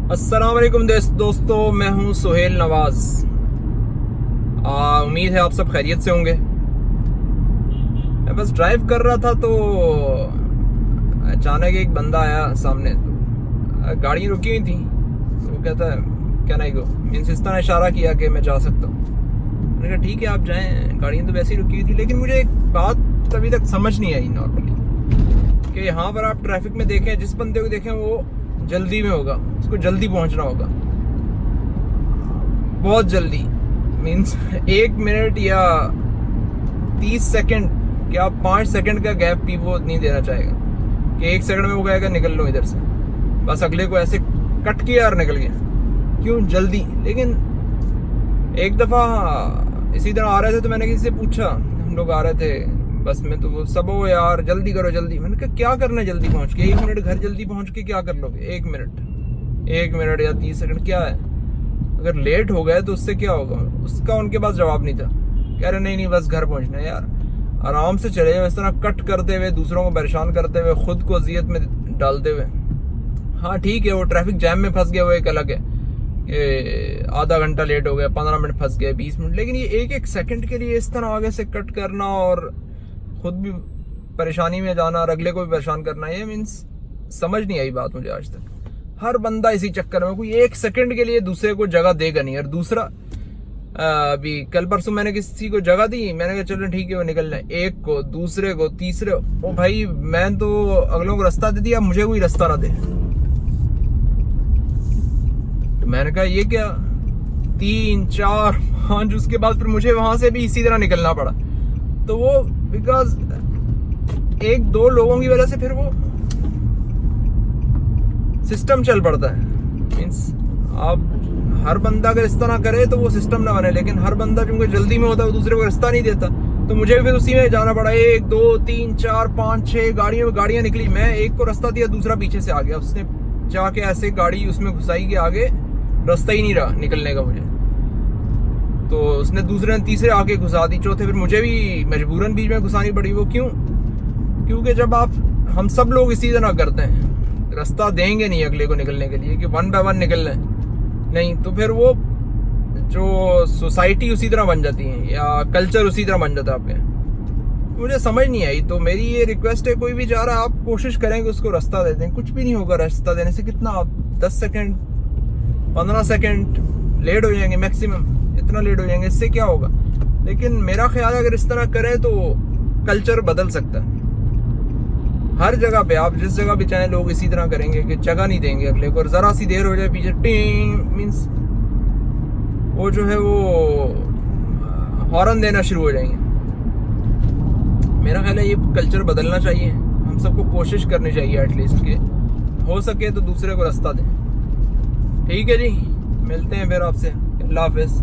अस्सलाम वालेकुम दोस्तों, मैं हूं सुहेल नवाज। उम्मीद है आप सब खैरियत से होंगे। मैं बस ड्राइव कर रहा था तो अचानक एक बंदा आया सामने। तो गाड़ी रुकी हुई थी तो वो कहता है क्या नहीं गो, मीन्स इस तरह इशारा किया कि मैं जा सकता हूँ। मैंने कहा ठीक है आप जाएं, गाड़ी तो वैसे ही रुकी हुई थी। लेकिन मुझे एक बात अभी तक समझ नहीं आई नॉर्मली कि यहाँ पर आप ट्रैफिक में देखें, जिस बंदे को देखें वो जल्दी में होगा, उसको जल्दी पहुंचना होगा, बहुत जल्दी। मीन्स 1 मिनट या 30 सेकंड, क्या 5 सेकंड का गैप भी वो नहीं देना चाहेगा कि 1 सेकंड में वो कहेगा निकल लो इधर से, बस अगले को ऐसे कट किया और निकल गया। क्यों जल्दी? लेकिन एक दफ़ा इसी तरह आ रहे थे तो मैंने किसी से पूछा, हम लोग आ रहे थे बस में, तो वो सब हो यार जल्दी करो जल्दी। मैंने कहा क्या करना है जल्दी पहुंच के? 1 मिनट घर जल्दी पहुंच के क्या कर लोगे? 1 मिनट या 30 सेकंड क्या है? अगर लेट हो गए तो उससे क्या होगा? उसका उनके पास जवाब नहीं था। कह रहे नहीं बस घर पहुंचना है। यार आराम से चले जाओ, इस तरह कट करते हुए, दूसरों को परेशान करते हुए, खुद को अजियत में डालते हुए। हाँ ठीक है, वो ट्रैफिक जैम में फंस गया वो एक अलग है कि आधा घंटा लेट हो गया, 15 मिनट फंस गए, 20 मिनट। लेकिन ये एक सेकंड के लिए इस तरह आगे से कट करना और खुद भी परेशानी में जाना और अगले को भी परेशान करना, ये मीन्स समझ नहीं आई बात मुझे आज तक। हर बंदा इसी चक्कर में, कोई 1 सेकंड के लिए दूसरे को जगह देगा नहीं। और दूसरा अभी कल परसों मैंने किसी को जगह दी, मैंने कहा चलो ठीक है वो निकल जाए, एक को, दूसरे को, तीसरे। ओ भाई मैं तो अगलों को रास्ता दे दिया, मुझे कोई रास्ता ना दे। तो मैंने कहा ये क्या, 3, 4, 5, उसके बाद फिर मुझे वहां से भी इसी तरह निकलना पड़ा। तो वो बिकॉज 1-2 लोगों की वजह से फिर वो सिस्टम चल पड़ता है। मीन्स आप हर बंदा अगर इस तरह करे तो वो सिस्टम ना बने, लेकिन हर बंदा क्योंकि जल्दी में होता है वो दूसरे को रास्ता नहीं देता। तो मुझे फिर उसी में जाना पड़ा। 1, 2, 3, 4, 5, 6 गाड़ियां निकली। मैं एक को रास्ता दिया, दूसरा पीछे से आ गया, उसने जाके ऐसे गाड़ी उसमें घुसाई के आगे रास्ता ही नहीं रहा निकलने का मुझे। तो उसने दूसरे ने तीसरे आके घुसा दी, चौथे फिर मुझे भी मजबूरन बीच में घुसानी पड़ी। वो क्यों? क्योंकि जब हम सब लोग इसी तरह करते हैं, रास्ता देंगे नहीं अगले को निकलने के लिए कि 1 बाय 1 निकलना है, नहीं तो फिर वो जो सोसाइटी उसी तरह बन जाती है या कल्चर उसी तरह बन जाता है आपके। मुझे समझ नहीं आई। तो मेरी ये रिक्वेस्ट है, कोई भी जा रहा है आप कोशिश करें कि उसको रास्ता दे दें। कुछ भी नहीं होगा रास्ता देने से। कितना आप 10 सेकेंड 15 सेकेंड लेट हो जाएंगे मैक्सिमम, इतना लेट हो जाएंगे, इससे क्या होगा? लेकिन मेरा ख्याल है अगर इस तरह करें तो कल्चर बदल सकता है। हर जगह पे आप जिस जगह भी चाहें लोग इसी तरह करेंगे कि जगह नहीं देंगे अगले को, और जरा सी देर हो जाए पीछे टिंग, मीन्स वो जो है वो हॉर्न देना शुरू हो जाएंगे। मेरा ख्याल है ये कल्चर बदलना चाहिए। हम सबको कोशिश करनी चाहिए एटलीस्ट कि हो सके तो दूसरे को रास्ता दें। ठीक है जी, मिलते हैं फिर आपसे। अल्लाह हाफिज़।